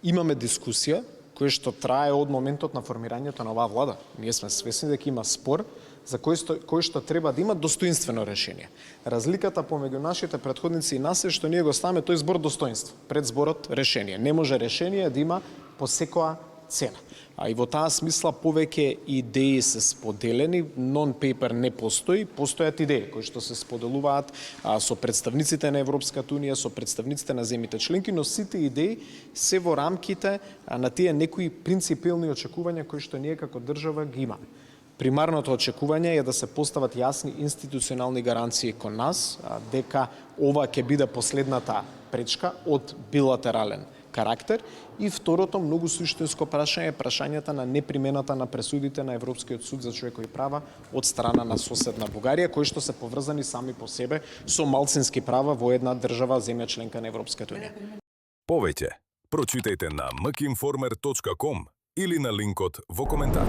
имаме дискусија која што трае од моментот на формирањето на оваа влада. Ние сме свесни дека има спор за кој што треба да има достоинствено решение. Разликата помеѓу нашите претходници и нас е што ние го ставаме тој збор достоинство пред зборот решение. Не може решение да има по секоја цена. А и во таа смисла повеќе идеи се споделени, нон-пейпер не постои, постојат идеи кои што се споделуваат со представниците на Европската унија, со представниците на земјите членки, но сите идеи се во рамките на тие некои принципилни очекувања кои што ние како држава ги имаме. Примарното очекување е да се постават јасни институционални гаранции кон нас, дека ова ќе биде последната пречка од билатерален карактер. И второто многу суштинско прашање е прашањето на непримената на пресудите на Европскиот суд за човекови права од страна на соседна Бугарија, кои што се поврзани сами по себе со малцински права во една држава земја членка на Европската унија. Повеќе прочитајте на mkinformer.com или на линкот во коментар.